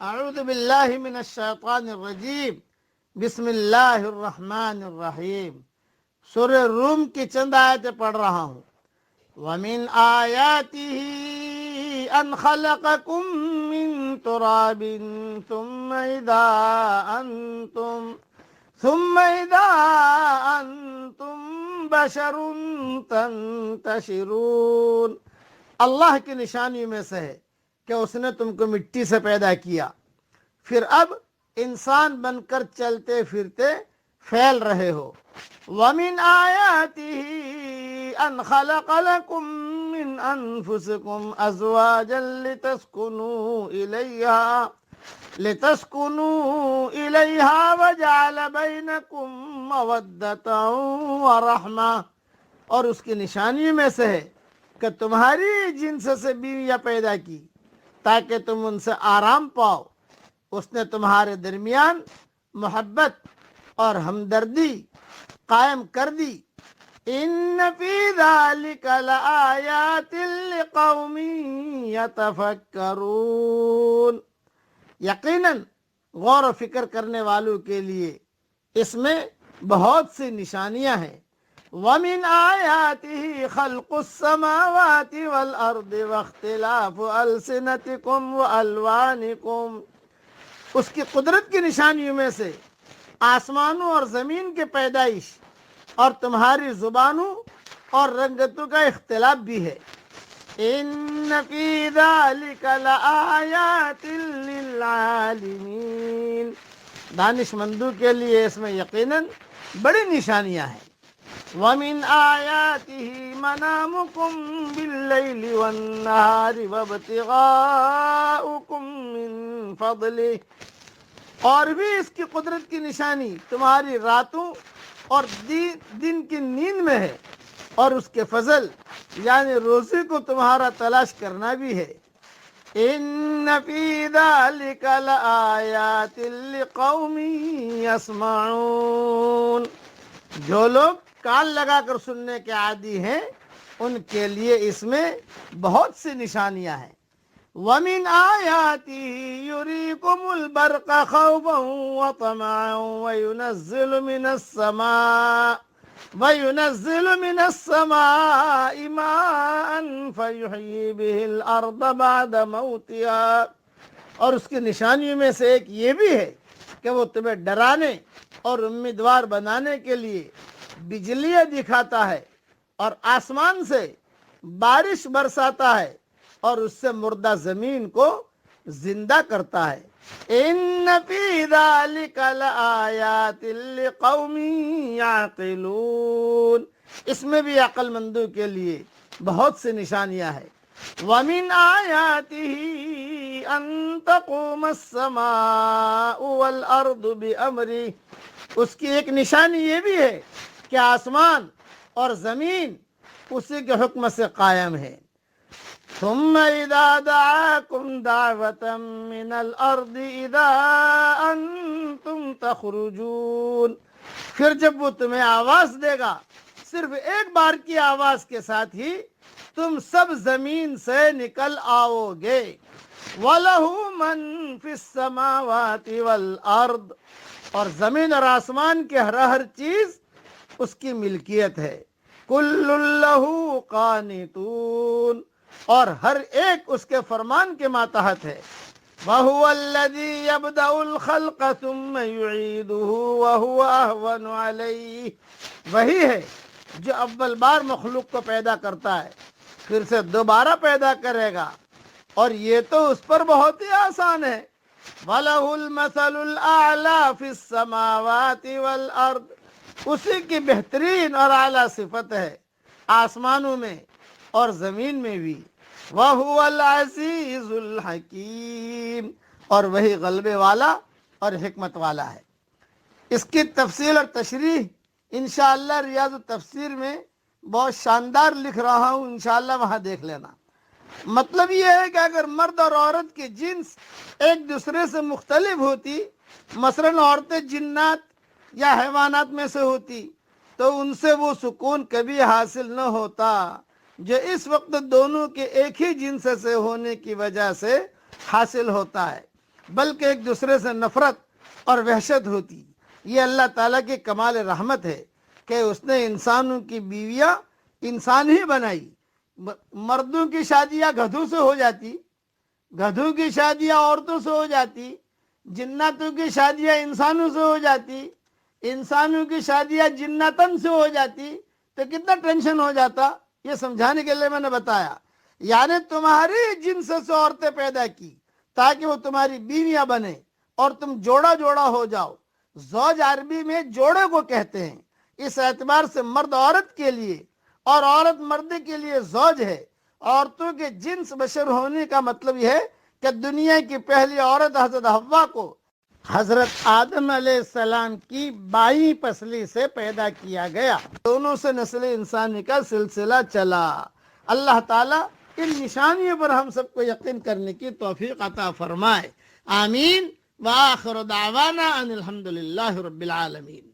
اعوذ باللہ من الشیطان الرجیم بسم اللہ الرحمن الرحیم سورہ روم کی چند آیتیں پڑھ رہا ہوں. وَمِنْ آيَاتِهِ أَنْ خَلَقَكُم مِّن تُرَابٍ ثُمَّ إِذَا أَنْتُمْ بَشَرٌ تَنْتَشِرُونَ. اللہ کی نشانیوں میں سے ہے کہ اس نے تم کو مٹی سے پیدا کیا، پھر اب انسان بن کر چلتے پھرتے پھیل رہے ہو. وَمِنْ آيَاتِهِ أَنْ خَلَقَ لَكُم مِّنْ أَنفُسِكُمْ أَزْوَاجًا لِتَسْكُنُوا إِلَيْهَا وَجَعَلَ بَيْنَكُم مَّوَدَّةً وَرَحْمَةً. اور اس کی نشانیوں میں سے ہے کہ تمہاری جنس سے بیویاں پیدا کی تاکہ تم ان سے آرام پاؤ. اس نے تمہارے درمیان محبت اور ہمدردی قائم کر دی. ان فی ذلک لآیات لقوم یتفکرون. یقیناً غور و فکر کرنے والوں کے لیے اس میں بہت سی نشانیاں ہیں. وَمِنْ آيَاتِهِ خَلْقُ السَّمَاوَاتِ وَالْأَرْضِ وَاخْتِلَافُ أَلْسِنَتِكُمْ وَأَلْوَانِكُمْ. اس کی قدرت کی نشانیوں میں سے آسمانوں اور زمین کے پیدائش اور تمہاری زبانوں اور رنگتوں کا اختلاف بھی ہے. ان فی ذلک لآیات للعالمین. دانش مندوں کے لیے اس میں یقیناً بڑی نشانیاں ہیں. وَمِنْ آيَاتِهِ مَنَامُكُمْ بِاللَّيْلِ وَالنَّهَارِ وَابْتِغَاؤُكُمْ مِنْ فَضْلِهِ. اور بھی اس کی قدرت کی نشانی تمہاری راتوں اور دن کی نیند میں ہے، اور اس کے فضل یعنی روزی کو تمہارا تلاش کرنا بھی ہے. ان فی ذلک لآیات لقوم یسمعون. جو لوگ کان لگا کر سننے کے عادی ہیں ان کے لیے اس میں بہت سی نشانیاں ہیں. وَمِنْ آيَاتِهِ يُرِيكُمُ الْبَرْقَ خَوْفًا وَطَمَعًا وَيُنَزِّلُ مِنَ السَّمَاءِ مَاءً فَيُحْيِي بِهِ الْأَرْضَ بَعْدَ مَوْتِهَا. اور اس کی نشانیوں میں سے ایک یہ بھی ہے کہ وہ تمہیں ڈرانے اور امیدوار بنانے کے لیے بجلیاں دکھاتا ہے اور آسمان سے بارش برساتا ہے اور اس سے مردہ زمین کو زندہ کرتا ہے. ان فی ذلک لآیات لقوم یعقلون. اس میں بھی عقل مندوں کے لیے بہت سی نشانیاں ہیں. وَمِنْ آيَاتِهِ أَن تَقُومَ السَّمَاءُ وَالْأَرْضُ بِأَمْرِهِ. اس کی ایک نشانی یہ بھی ہے کہ آسمان اور زمین اسی کے حکم سے قائم ہے. ثم اذا دعاكم دعوة من الارض اذا انتم تخرجون. پھر جب وہ تمہیں آواز دے گا صرف ایک بار کی آواز کے ساتھ ہی تم سب زمین سے نکل آؤ گے. وَلَهُ مَن فِي السَّمَاوَاتِ وَالْأَرْضِ. اور زمین اور آسمان کے ہر چیز اس کی ملکیت ہے. كُلٌّ لَهُ قَانِتُونَ. اور ہر ایک اس کے فرمان کے ماتحت ہے. وَهُوَ الَّذِي يَبْدَأُ الْخَلْقَ ثُمَّ يُعِيدُهُ وَهُوَ أَهْوَنُ عَلَيْهِ. وہی ہے جو اول بار مخلوق کو پیدا کرتا ہے پھر سے دوبارہ پیدا کرے گا، اور یہ تو اس پر بہت ہی آسان ہے. وَلَهُ الْمَثَلُ الْأَعْلَى فِي السَّمَاوَاتِ وَالْأَرْضِ. اسی کی بہترین اور اعلیٰ صفت ہے آسمانوں میں اور زمین میں بھی. وَهُوَ الْعَزِيزُ الْحَكِيمُ. اور وہی غلبے والا اور حکمت والا ہے. اس کی تفصیل اور تشریح انشاءاللہ ریاض التفسیر میں بہت شاندار لکھ رہا ہوں، انشاءاللہ وہاں دیکھ لینا. مطلب یہ ہے کہ اگر مرد اور عورت کی جنس ایک دوسرے سے مختلف ہوتی، مثلاً عورتیں جنات یا حیوانات میں سے ہوتی، تو ان سے وہ سکون کبھی حاصل نہ ہوتا جو اس وقت دونوں کے ایک ہی جنس سے ہونے کی وجہ سے حاصل ہوتا ہے. بلکہ ایک دوسرے سے نفرت اور وحشت ہوتی۔ یہ اللہ تعالیٰ کی کمال رحمت ہے کہ اس نے انسانوں کی بیویاں انسان ہی بنائی۔ مردوں کی شادیاں گدھوں سے ہو جاتی، گدھوں کی شادیاں عورتوں سے ہو جاتی، جناتوں کی شادیاں انسانوں سے ہو جاتی، انسانوں کی شادیاں جناتن سے ہو جاتی، تو کتنا ٹینشن ہو جاتا۔ یہ سمجھانے کے لیے میں نے بتایا، یعنی تمہاری جنس سے عورتیں پیدا کی تاکہ وہ تمہاری بیویاں بنے اور تم جوڑا جوڑا ہو جاؤ۔ زوج عربی میں جوڑے کو کہتے ہیں، اس اعتبار سے مرد عورت کے لیے اور عورت مرد کے لیے زوج ہے۔ عورتوں کے جنس بشر ہونے کا مطلب یہ ہے کہ دنیا کی پہلی عورت حضرت حوا کو حضرت آدم علیہ السلام کی بائیں پسلی سے پیدا کیا گیا، دونوں سے نسل انسانی کا سلسلہ چلا۔ اللہ تعالیٰ ان نشانیوں پر ہم سب کو یقین کرنے کی توفیق عطا فرمائے، آمین۔ وآخر دعوانا ان الحمد للہ رب العالمین۔